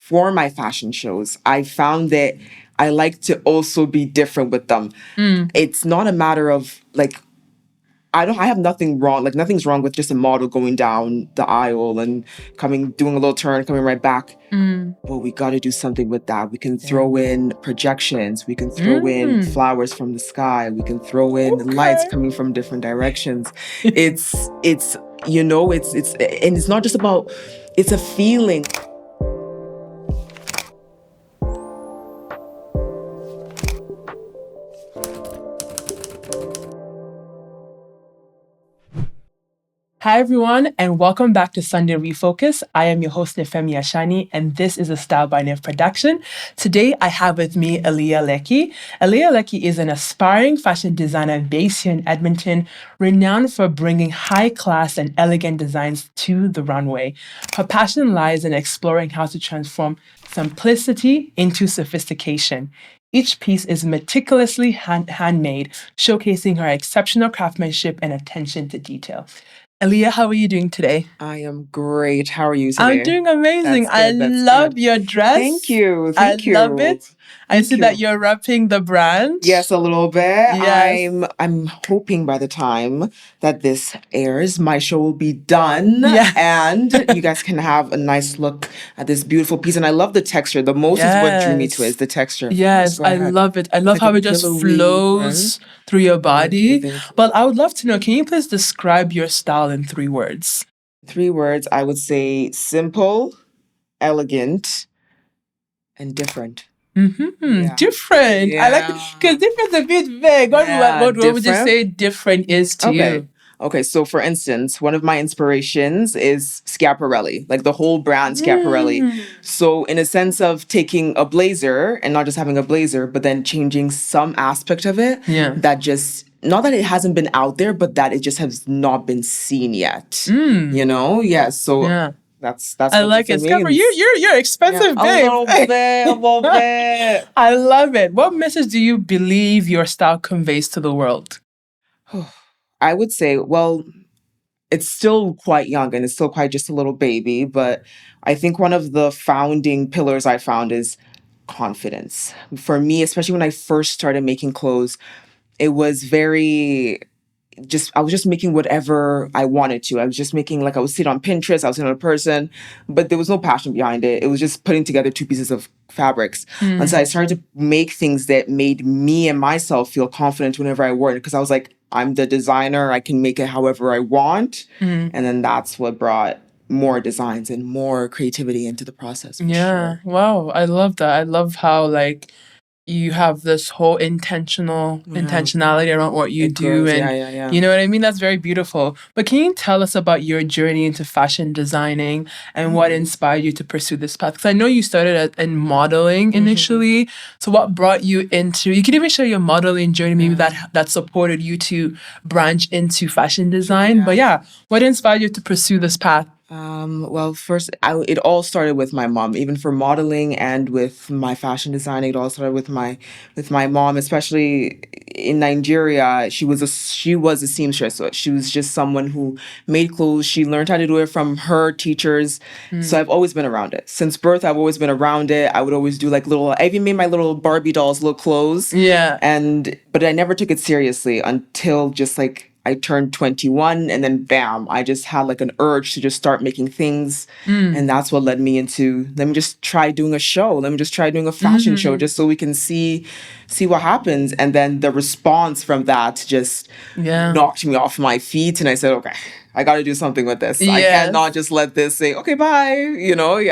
for my fashion shows, I found that I like to also be different with them. It's not a matter of like, I have nothing wrong. Like nothing's wrong with just a model going down the aisle and doing a little turn, coming right back. But we got to do something with that. We can throw in projections. We can throw in flowers from the sky. We can throw in lights coming from different directions. It's you know, it's and it's not just about, it's a feeling. Hi, everyone, and welcome back to Sunday Refocus. I am your host, Nefemi Ashani, and this is a Style by Nef production. Today, I have with me Alliyah Lecky. Alliyah Lecky is an aspiring fashion designer based here in Edmonton, renowned for bringing high-class and elegant designs to the runway. Her passion lies in exploring how to transform simplicity into sophistication. Each piece is meticulously handmade, showcasing her exceptional craftsmanship and attention to detail. Alliyah, how are you doing today? I am great. How are you today? I'm doing amazing. I love your dress. Thank you. I love it. I see that you're repping the brand. Yes, a little bit. Yes. I'm hoping by the time that this airs, my show will be done. Yeah. And you guys can have a nice look at this beautiful piece. And I love the texture. The most is what drew me to it, is the texture. Yes, I love it. I love how it just flows through your body. Thank you. But I would love to know, can you please describe your style in 3 words? 3 words, I would say simple, elegant, and different. Different. Yeah. I like it because different is a bit vague. What would you say different is to you? Okay, so for instance, one of my inspirations is Schiaparelli, like the whole brand Schiaparelli. So in a sense of taking a blazer and not just having a blazer, but then changing some aspect of it that just, not that it hasn't been out there, but that it just has not been seen yet. You know? Yeah, so that's I like it. Schiaparelli, you're expensive, babe. A little bit. I love it. What message do you believe your style conveys to the world? I would say, well, it's still quite young and it's still quite just a little baby, but I think one of the founding pillars I found is confidence. For me, especially when I first started making clothes, it was I was just making whatever I wanted to. I was just making, like, I would sit on Pinterest, I was in a person, but there was no passion behind it. It was just putting together 2 pieces of fabrics. And so I started to make things that made me and myself feel confident whenever I wore it, because I was like, I'm the designer, I can make it however I want. And then that's what brought more designs and more creativity into the process. Sure. Wow. I love that. I love how, like, you have this whole intentionality around what you do. And you know what I mean? That's very beautiful. But can you tell us about your journey into fashion designing and what inspired you to pursue this path? Because I know you started in modeling initially. So what brought you into, you can even share your modeling journey, maybe that supported you to branch into fashion design. But what inspired you to pursue this path? Well, first, it all started with my mom. Even for modeling and with my fashion designing, it all started with my mom. Especially in Nigeria, she was a seamstress. So she was just someone who made clothes. She learned how to do it from her teachers. So I've always been around it. Since birth, I've always been around it. I would always do like I even made my little Barbie dolls, little clothes. Yeah. But I never took it seriously until just like I turned 21, and then bam, I just had like an urge to just start making things. And that's what led me into, let me just try doing a show. Let me just try doing a fashion show just so we can see what happens. And then the response from that just knocked me off my feet. And I said, okay, I got to do something with this. I cannot just let this say, okay, bye.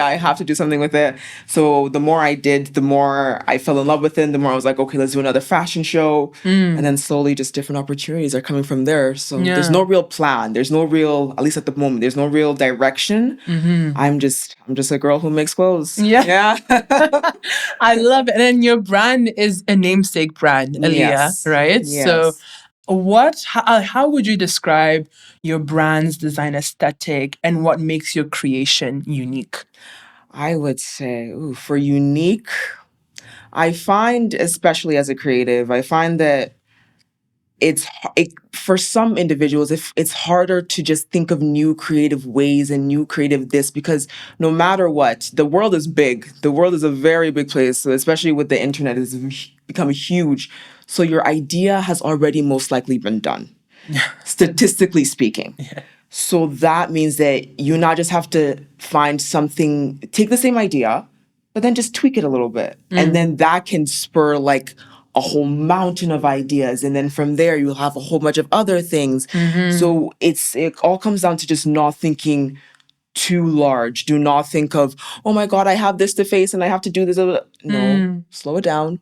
I have to do something with it. So the more I did, the more I fell in love with it. The more I was like, okay, let's do another fashion show. And then slowly just different opportunities are coming from there. So there's no real plan. There's no real, at least at the moment, there's no real direction. I'm just a girl who makes clothes. Yeah. I love it. And then your brand is a namesake brand, Alliyah, right? Yes. So how would you describe your brand's design aesthetic and what makes your creation unique? I would say, for unique, I find, especially as a creative, I find that for some individuals, if it's harder to just think of new creative ways and new creative this, because no matter what, the world is big. The world is a very big place, so especially with the internet, it's become huge. So your idea has already most likely been done, statistically speaking. So that means that you not just have to find something, take the same idea, but then just tweak it a little bit. And then that can spur like a whole mountain of ideas. And then from there, you'll have a whole bunch of other things. So it all comes down to just not thinking too large. Do not think of, oh my God, I have this to face and I have to do this. No, slow it down.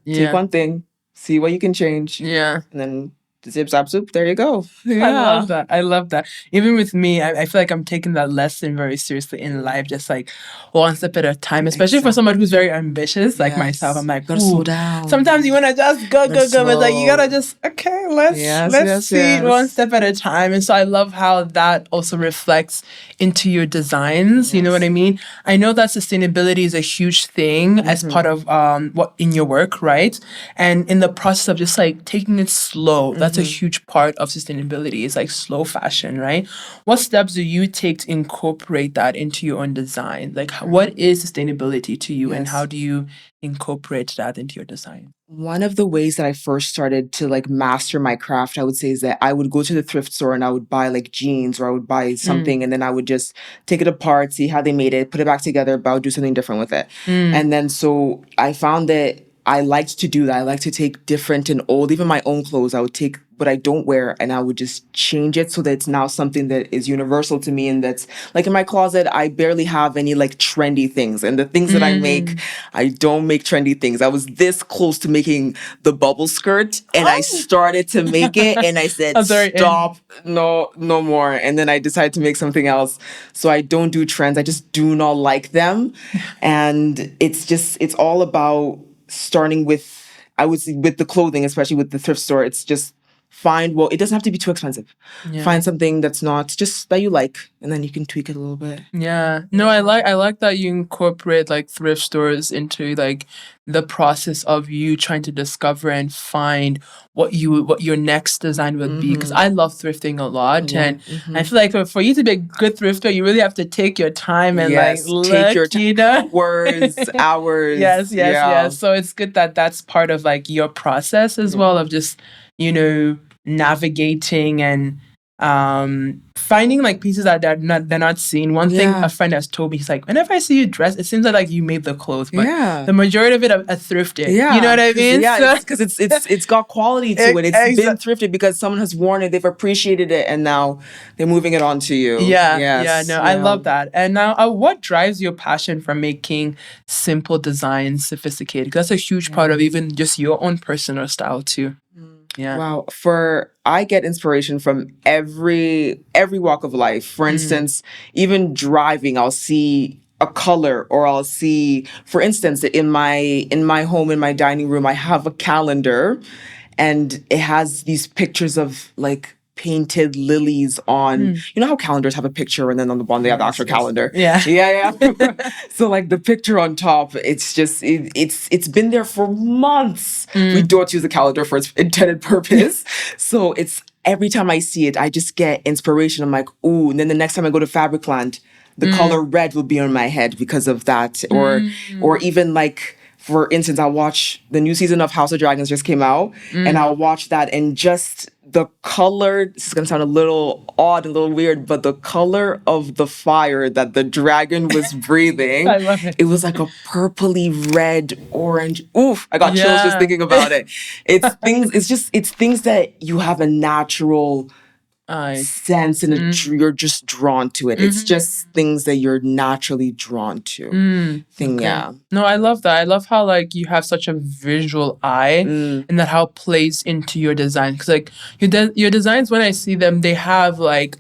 Take one thing, see what you can change. And then zip zap zoop, there you go. I love that. Even with me, I feel like I'm taking that lesson very seriously in life, just like one step at a time, especially for someone who's very ambitious like myself. I'm like, gotta slow down. Sometimes you want to just go, but like you gotta just, okay, let's see one step at a time. And so I love how that also reflects into your designs. You know what I mean? I know that sustainability is a huge thing as part of what in your work, right? And in the process of just like taking it slow, that's a huge part of sustainability. It's like slow fashion, right? What steps do you take to incorporate that into your own design? Like, what is sustainability to you, and how do you incorporate that into your design? One of the ways that I first started to like master my craft, I would say, is that I would go to the thrift store and I would buy like jeans, or I would buy something and then I would just take it apart, see how they made it, put it back together, but I would do something different with it. And then so I found that I liked to do that. I like to take different and old, even my own clothes. I would take what I don't wear and I would just change it so that it's now something that is universal to me. And that's like in my closet, I barely have any like trendy things. And the things that I make, I don't make trendy things. I was this close to making the bubble skirt and I started to make it and I said, stop, no more. And then I decided to make something else. So I don't do trends. I just do not like them. And it's all about starting with, I would say, with the clothing, especially with the thrift store. It's just it doesn't have to be too expensive. Find something that's not just that you like, and then you can tweak it a little bit. No, I like that you incorporate like thrift stores into like the process of you trying to discover and find what your next design would be. Because I love thrifting a lot, and I feel like for you to be a good thrifter, you really have to take your time and take your time, hours. Yes. So it's good that that's part of like your process as well of just navigating and finding like pieces that they're not seen. One thing a friend has told me, he's like, whenever I see you dressed, it seems like you made the clothes, but the majority of it are thrifted. You know what I mean? Because it's got quality to it. It's been thrifted because someone has worn it, they've appreciated it, and now they're moving it on to you. I love that. And now, what drives your passion for making simple designs sophisticated? Because that's a huge part of even just your own personal style too. Wow. I get inspiration from every walk of life. For instance, even driving, I'll see a color, or I'll see, for instance, in my home, in my dining room, I have a calendar and it has these pictures of like painted lilies on, you know how calendars have a picture and then on the bottom they have the actual calendar. So like the picture on top, it's just it's been there for months. We don't use the calendar for its intended purpose. So it's every time I see it, I just get inspiration. I'm like, ooh, and then the next time I go to Fabricland, the color red will be on my head because of that. Or even like, for instance, I'll watch the new season of House of Dragons just came out, and I'll watch that, and just the color, this is going to sound a little odd, a little weird, but the color of the fire that the dragon was breathing, I love it. It was like a purpley red, orange. Oof, I got chills just thinking about it. It's things that you have a natural sense and you're just drawn to it. It's just things that you're naturally drawn to. No, I love that. I love how like you have such a visual eye and that how it plays into your design. Because like your designs, when I see them, they have like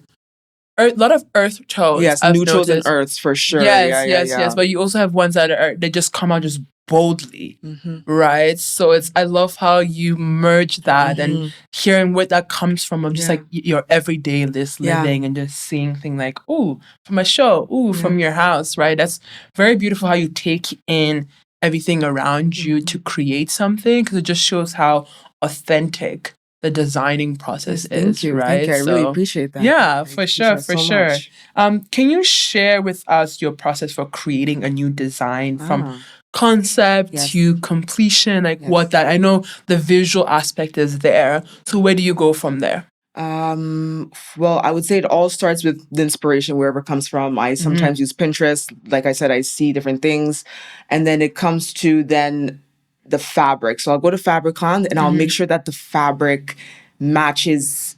a lot of earth tones. Yes, neutrals and earths for sure. Yes. But you also have ones that they just come out just boldly, right? So I love how you merge that and hearing where that comes from of just like your everyday living and just seeing things like, ooh, from a show, ooh, from your house, right? That's very beautiful how you take in everything around you to create something, because it just shows how authentic the designing process is, Thank you. right? Thank you. I really appreciate that. Yeah, I for sure, appreciate it for so sure. much. Can you share with us your process for creating a new design from Ah, concept yes. to completion? Like Yes. what that, I know the visual aspect is there. So where do you go from there? Well, I would say it all starts with the inspiration wherever it comes from. I sometimes use Pinterest. Like I said, I see different things. And then it comes to then the fabric. So I'll go to Fabricland and I'll make sure that the fabric matches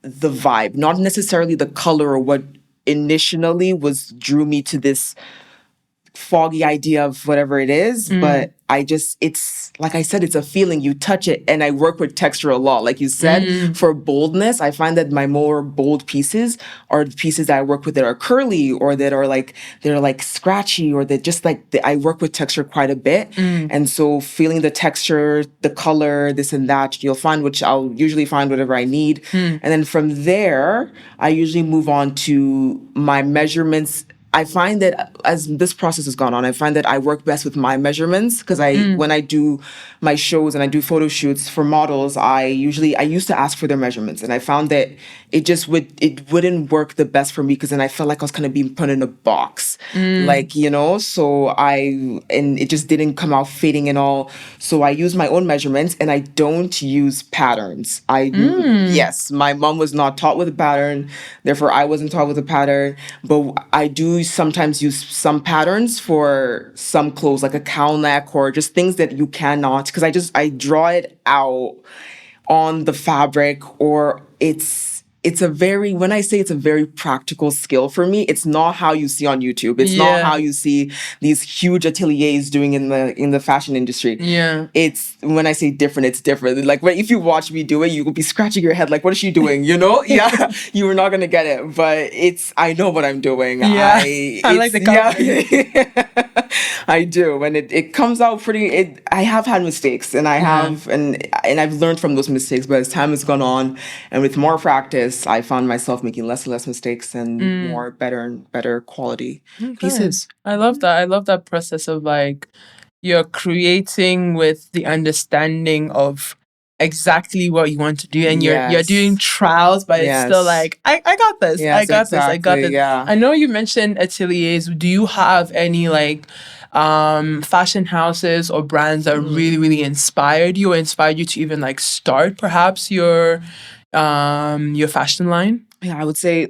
the vibe, not necessarily the color or what initially was drew me to this foggy idea of whatever it is, but it's like I said, it's a feeling. You touch it, and I work with texture a lot. Like you said, for boldness, I find that my more bold pieces are the pieces that I work with that are curly or that are like they're like scratchy or that just like I work with texture quite a bit, and so feeling the texture, the color, this and that, you'll find which I'll usually find whatever I need, and then from there, I usually move on to my measurements. I find that as this process has gone on, I find that I work best with my measurements because when I do my shows and I do photo shoots for models, I used to ask for their measurements, and I found that it wouldn't work the best for me because then I felt like I was kind of being put in a box, like and it just didn't come out fitting and all. So I use my own measurements and I don't use patterns. Yes, my mom was not taught with a pattern, therefore I wasn't taught with a pattern, but I do sometimes use some patterns for some clothes, like a cowl neck or just things that you cannot, because I draw it out on the fabric, or it's a very, when I say it's a very practical skill for me, it's not how you see on YouTube. It's not how you see these huge ateliers doing in the fashion industry. Yeah. It's when I say different, it's different. Like if you watch me do it, you will be scratching your head like, what is she doing? You know? Yeah. You were not gonna get it. But I know what I'm doing. Yeah. I like the yeah. I do. And it comes out pretty I have had mistakes and and I've learned from those mistakes, but as time has gone on and with more practice, I found myself making less and less mistakes and more better and better quality pieces. I love that. I love that process of like you're creating with the understanding of exactly what you want to do, and you're doing trials, but it's still like I got this. Yes, I got this. I got exactly, this. yeah. I know you mentioned ateliers. Do you have any like fashion houses or brands that really, really inspired you or inspired you to even like start perhaps your fashion line? Yeah, I would say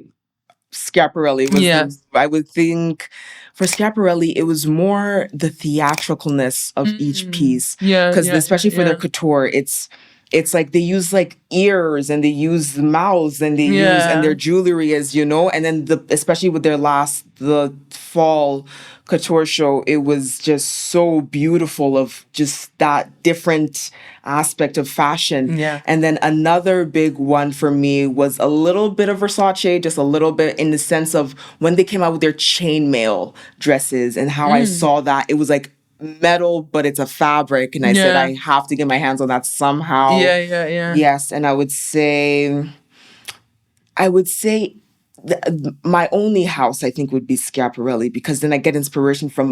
Schiaparelli was I would think for Schiaparelli, it was more the theatricalness of each piece. Because especially for their couture, it's like they use like ears and they use mouths and they use and their jewelry is, and then especially with the fall couture show, it was just so beautiful of just that different aspect of fashion. Yeah. And then another big one for me was a little bit of Versace, just a little bit in the sense of when they came out with their chainmail dresses and how I saw that it was like metal, but it's a fabric. And I said, I have to get my hands on that somehow. Yeah. Yes. And I would say my only house, I think, would be Schiaparelli, because then I get inspiration from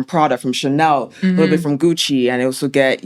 Prada, from Chanel, a little bit from Gucci, and I also get,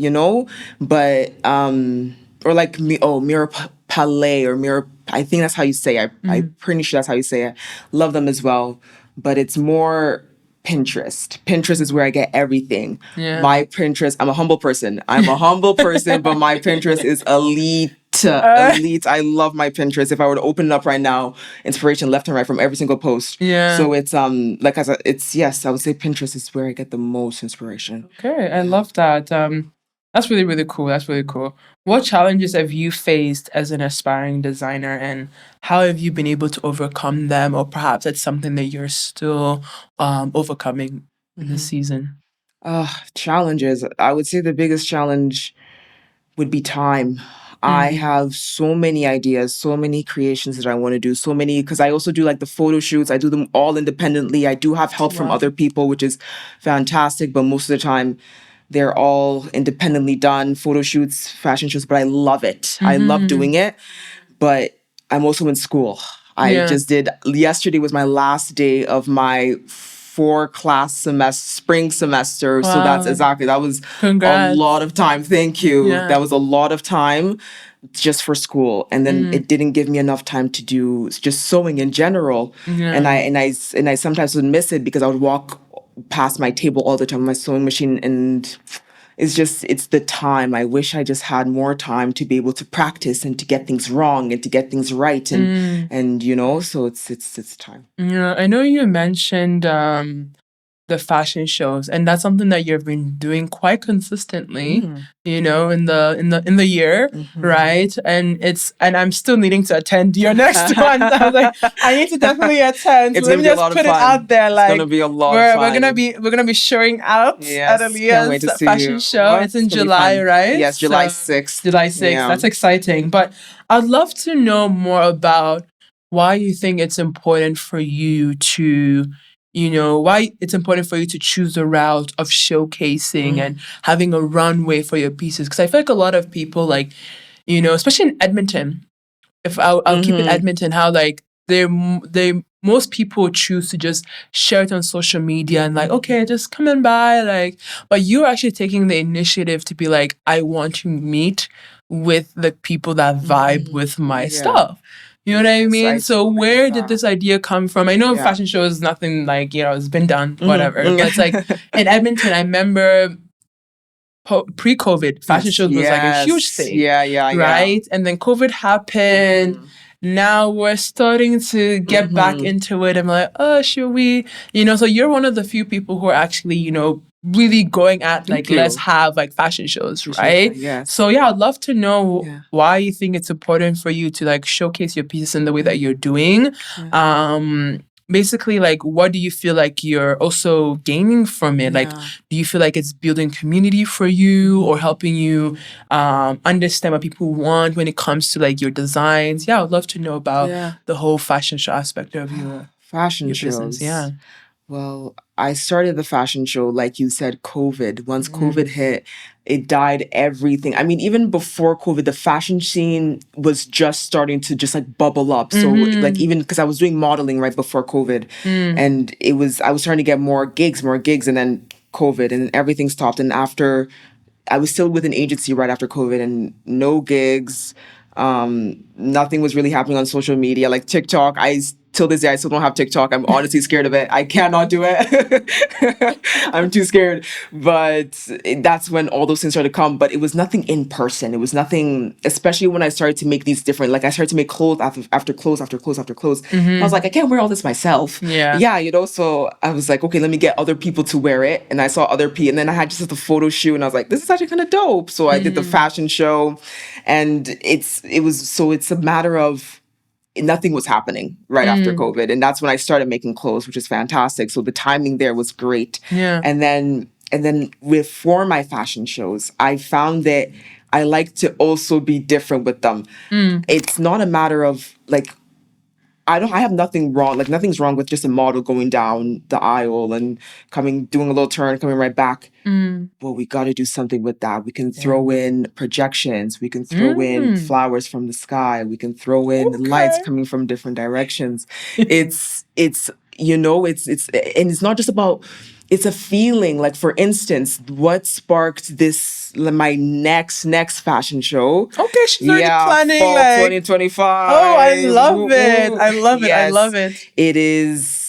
but, or like Mira Palais or Mira, I think that's how you say it. I'm pretty sure that's how you say it. Love them as well, but it's more Pinterest. Pinterest is where I get everything. Yeah. My Pinterest, I'm a humble person, but my Pinterest is elite. Elite. I love my Pinterest. If I were to open it up right now, inspiration left and right from every single post. Yeah. So it's like I said, I would say Pinterest is where I get the most inspiration. Okay, I love that. That's really, really cool. That's really cool. What challenges have you faced as an aspiring designer, and how have you been able to overcome them? Or perhaps it's something that you're still overcoming in this season. Challenges. I would say the biggest challenge would be time. I have so many ideas, so many creations that I want to do, so many, because I also do like the photo shoots. I do them all independently. I do have help from other people, which is fantastic, but most of the time they're all independently done, photo shoots, fashion shoots, but I love it. I love doing it, but I'm also in school. I just did, yesterday was my last day of my 4-class semester, spring semester. So that's exactly, that was Congrats. a lot of time. Thank you. Yeah. That was a lot of time just for school. And then it didn't give me enough time to do just sewing in general. And I sometimes would miss it because I would walk past my table all the time, my sewing machine, and it's the time. I wish I just had more time to be able to practice and to get things wrong and to get things right. And so it's time. Yeah, I know you mentioned the fashion shows, and that's something that you've been doing quite consistently, in the year, right? And I'm still needing to attend your next one. So I was like, I need to definitely attend. It's Let me gonna be a just lot of put it fun. out there. Like, it's gonna be a lot of fun. We're gonna be showing out Yes, at can't wait to Alliyah's see fashion you. show. It's in It's gonna be July, fun. right? Yes, July 6th. July 6th. Yeah. That's exciting. But I'd love to know more about why you think it's important for you to, why it's important for you to choose the route of showcasing and having a runway for your pieces. Because I feel like a lot of people, like, especially in Edmonton, if I'll keep it Edmonton, how like they most people choose to just share it on social media and like, okay, just come and buy, like, but you're actually taking the initiative to be like, I want to meet with the people that vibe with my stuff. You know what I mean? So where did this idea come from? I know fashion show is nothing like, it's been done, whatever. But it's like in Edmonton, I remember pre-COVID, fashion shows was like a huge thing. Yeah. Right? And then COVID happened. Now we're starting to get back into it. I'm like, oh, should we? So you're one of the few people who are actually, really going at like, let's have like fashion shows, right? Yes. So yeah, I'd love to know why you think it's important for you to like showcase your pieces in the way that you're doing. Basically, like, what do you feel like you're also gaining from it? Like, do you feel like it's building community for you or helping you understand what people want when it comes to like your designs? Yeah, I'd love to know about the whole fashion show aspect of your fashion your shows. business. Yeah. Well, I started the fashion show, like you said, COVID. Once COVID hit, it died everything. I mean, even before COVID, the fashion scene was just starting to just like bubble up. So like even because I was doing modeling right before COVID, and I was starting to get more gigs, and then COVID and everything stopped. And after, I was still with an agency right after COVID and no gigs. Nothing was really happening on social media, like TikTok. Till this day, I still don't have TikTok. I'm honestly scared of it. I cannot do it. I'm too scared. But that's when all those things started to come. But it was nothing in person. It was nothing, especially when I started to make these different, like I started to make clothes after clothes after clothes after clothes. I was like, I can't wear all this myself. Yeah, so I was like, okay, let me get other people to wear it. And I saw other people. And then I had just the photo shoot and I was like, this is actually kind of dope. So I did the fashion show. And it's a matter of, nothing was happening right after COVID. And that's when I started making clothes, which is fantastic. So the timing there was great. Yeah. And then for my fashion shows, I found that I like to also be different with them. It's not a matter of like, I have nothing wrong. Like nothing's wrong with just a model going down the aisle and doing a little turn, coming right back. Well, we got to do something with that. We can throw in projections. We can throw in flowers from the sky. We can throw in lights coming from different directions. It's and it's not just about, it's a feeling. Like, for instance, what sparked my next fashion show? Okay, she's already planning. Fall like 2025. Oh, I love it. I love it. Yes. I love it. It is.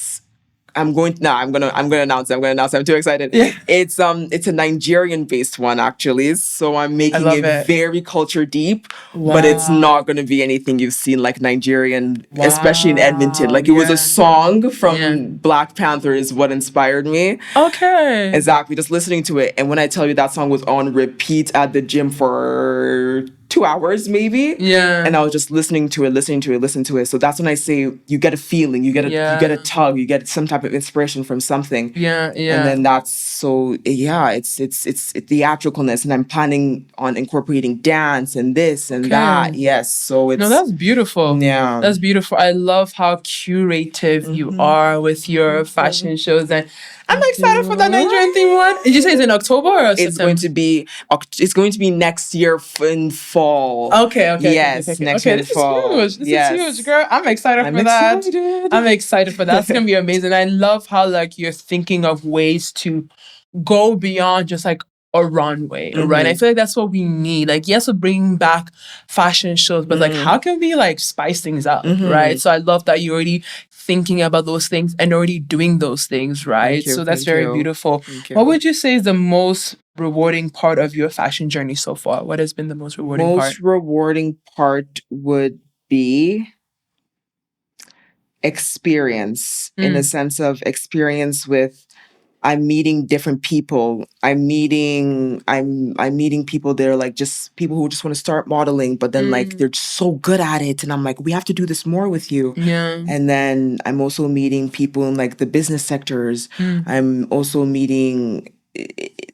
I'm gonna announce it. I'm too excited. Yeah. It's a Nigerian-based one, actually. So I'm making it very culture deep, but it's not gonna be anything you've seen like Nigerian, especially in Edmonton. Like, it was a song from Black Panther is what inspired me. Okay. Exactly. Just listening to it. And when I tell you that song was on repeat at the gym for 2 hours maybe. Yeah. And I was just listening to it. So that's when I say you get a feeling, you get a tug, you get some type of inspiration from something. Yeah. And then it's theatricalness, and I'm planning on incorporating dance and this and that. Yes. So it's that's beautiful. Yeah. That's beautiful. I love how curative you are with your fashion shows. And I'm excited for that Nigerian theme one. Did you say it's in October or September? It's going to be next year in fall. Okay. Yes, next year in fall. This is huge, girl. I'm excited for that. I'm excited for that. It's gonna be amazing. I love how like you're thinking of ways to go beyond just like a runway, right? I feel like that's what we need. Like, yes, we're bringing back fashion shows, but like, how can we like spice things up, right? So I love that you're already thinking about those things and already doing those things, right? So that's very beautiful. What would you say is the most rewarding part of your fashion journey so far? What has been the most rewarding part? Most rewarding part would be experience, in a sense of experience with I'm meeting different people. I'm meeting people that are like just people who just want to start modeling, but then like they're just so good at it. And I'm like, we have to do this more with you. Yeah. And then I'm also meeting people in like the business sectors. I'm also meeting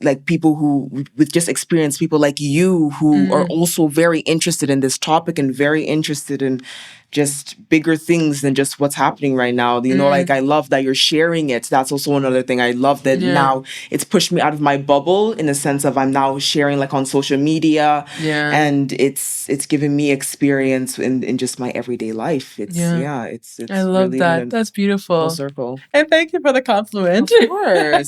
like people who with just experience, people like you who are also very interested in this topic and very interested in just bigger things than just what's happening right now. You know, like I love that you're sharing it. That's also another thing. I love that now it's pushed me out of my bubble in the sense of I'm now sharing like on social media. And it's given me experience in just my everyday life. It's I love really that. That's beautiful. Full circle. And thank you for the compliment.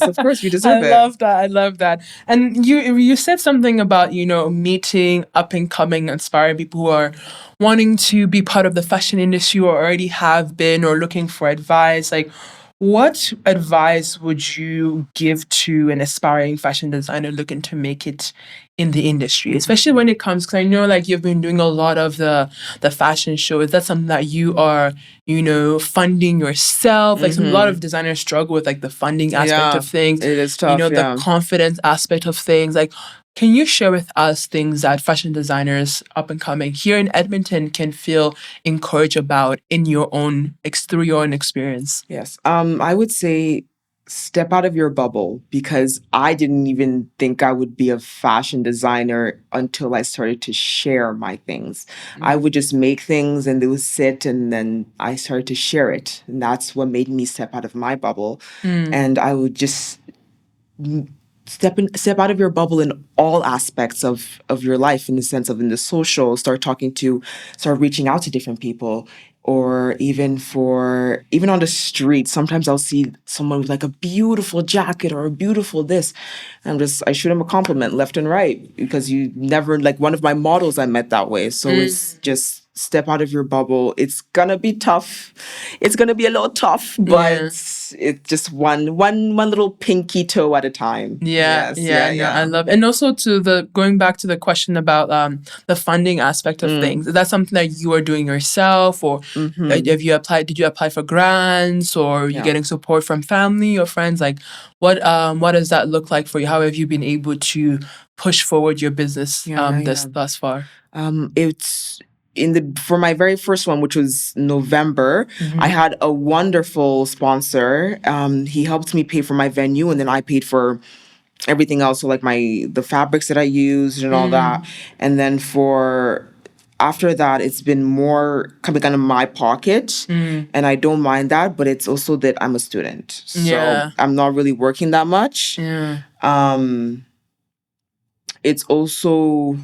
Of course, you deserve it. I love that. And you said something about, you know, meeting up and coming, inspiring people who are wanting to be part of the fashion industry or already have been or looking for advice. Like, what advice would you give to an aspiring fashion designer looking to make it in the industry, especially when it comes, because I know like you've been doing a lot of the fashion shows. That's something that you are, you know, funding yourself. Like a lot of designers struggle with like the funding aspect of things. It is tough, you know, the confidence aspect of things. Like, can you share with us things that fashion designers up and coming here in Edmonton can feel encouraged about in your own through your own experience? Yes. I would say step out of your bubble, because I didn't even think I would be a fashion designer until I started to share my things. I would just make things and they would sit, and then I started to share it. And that's what made me step out of my bubble. And I would just step out of your bubble in all aspects of your life, in the sense of in the social, start reaching out to different people, or even on the street. Sometimes I'll see someone with like a beautiful jacket or a beautiful this. I shoot them a compliment left and right, because you never, like one of my models I met that way. So it's just step out of your bubble. It's gonna be tough. It's gonna be a little tough, but it's just one little pinky toe at a time. I love it. And also going back to the question about the funding aspect of things. Is that something that you are doing yourself, or did you apply for grants, or are you getting support from family or friends? Like what does that look like for you? How have you been able to push forward your business thus far? It's for my very first one, which was November, I had a wonderful sponsor. He helped me pay for my venue, and then I paid for everything else. So like the fabrics that I used and all that. And then after that, it's been more coming out of my pocket, and I don't mind that, but it's also that I'm a student. So I'm not really working that much. It's also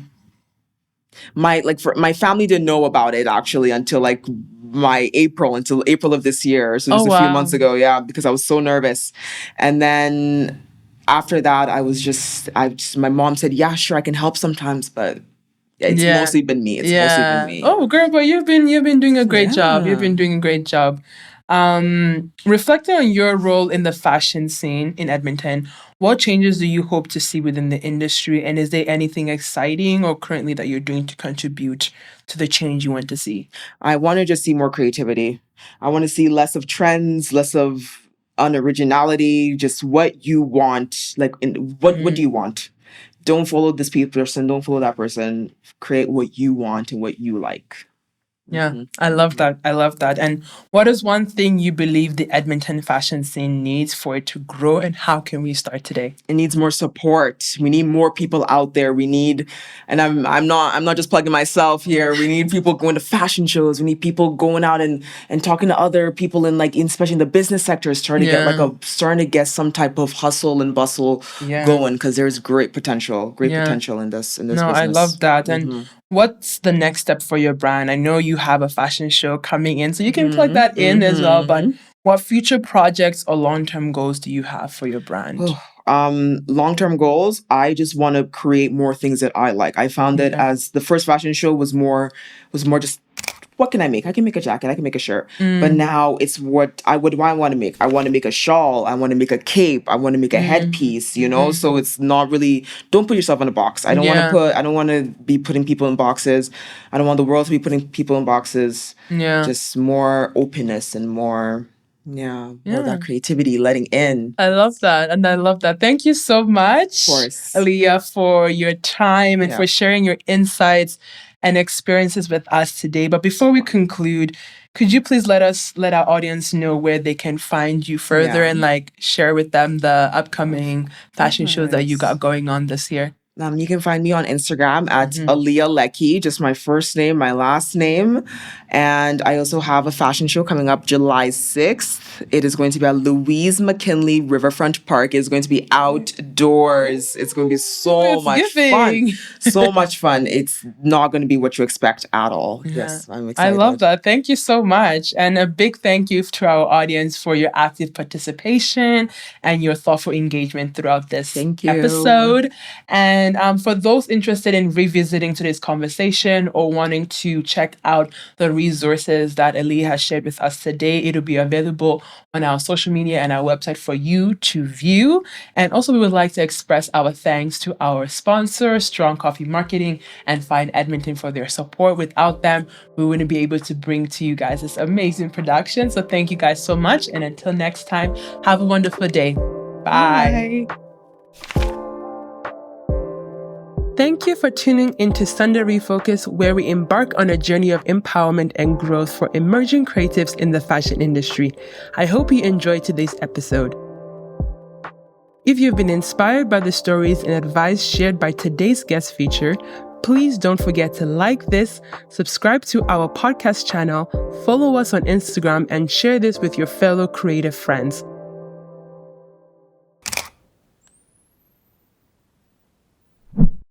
my family didn't know about it actually until April of this year. So just a few months ago, because I was so nervous. And then after that, my mom said, yeah, sure, I can help sometimes, but it's mostly been me. Mostly been me. Oh, girl, but you've been doing a great job. You've been doing a great job. Reflecting on your role in the fashion scene in Edmonton, what changes do you hope to see within the industry? And is there anything exciting or currently that you're doing to contribute to the change you want to see? I want to just see more creativity. I want to see less of trends, less of unoriginality, just what you want. Like, what do you want? Don't follow this person. Don't follow that person. Create what you want and what you like. Yeah, I love that. I love that. And what is one thing you believe the Edmonton fashion scene needs for it to grow, and how can we start today? It needs more support. We need more people out there. We need, and I'm not just plugging myself here. We need people going to fashion shows. We need people going out and talking to other people in especially in the business sector, starting to get some type of hustle and bustle going, because there's great potential in this No, business. I love that. And what's the next step for your brand? I know you have a fashion show coming in, so you can plug that in as well. But what future projects or long-term goals do you have for your brand? Long-term goals, I just want to create more things that I like. I found that as the first fashion show was more just, what can I make? I can make a jacket, I can make a shirt. But now it's what I want to make. I want to make a shawl, I want to make a cape, I want to make a headpiece, So it's not really, don't put yourself in a box. I don't want to be putting people in boxes. I don't want the world to be putting people in boxes. Just more openness and more that creativity letting in. I love that. And I love that. Thank you so much, Of course, Alliyah, for your time and for sharing your insights and experiences with us today. But before we conclude, could you please let our audience know where they can find you further and share with them the upcoming fashion shows that you got going on this year? You can find me on Instagram at Alliyah Lecky, just my first name, my last name. And I also have a fashion show coming up July 6th. It is going to be at Louise McKinley Riverfront Park. It's going to be outdoors. It's going to be so much fun. So much fun. It's not going to be what you expect at all. Yeah. Yes, I'm excited. I love that. Thank you so much. And a big thank you to our audience for your active participation and your thoughtful engagement throughout this episode. And for those interested in revisiting today's conversation or wanting to check out the resources that Alliyah has shared with us today, it'll be available on our social media and our website for you to view. And also, we would like to express our thanks to our sponsors, Strong Coffee Marketing and Fine Edmonton, for their support. Without them, we wouldn't be able to bring to you guys this amazing production. So thank you guys so much. And until next time, have a wonderful day. Bye. Thank you for tuning into Sunday Refocus, where we embark on a journey of empowerment and growth for emerging creatives in the fashion industry. I hope you enjoyed today's episode. If you've been inspired by the stories and advice shared by today's guest feature, please don't forget to like this, subscribe to our podcast channel, follow us on Instagram, and share this with your fellow creative friends.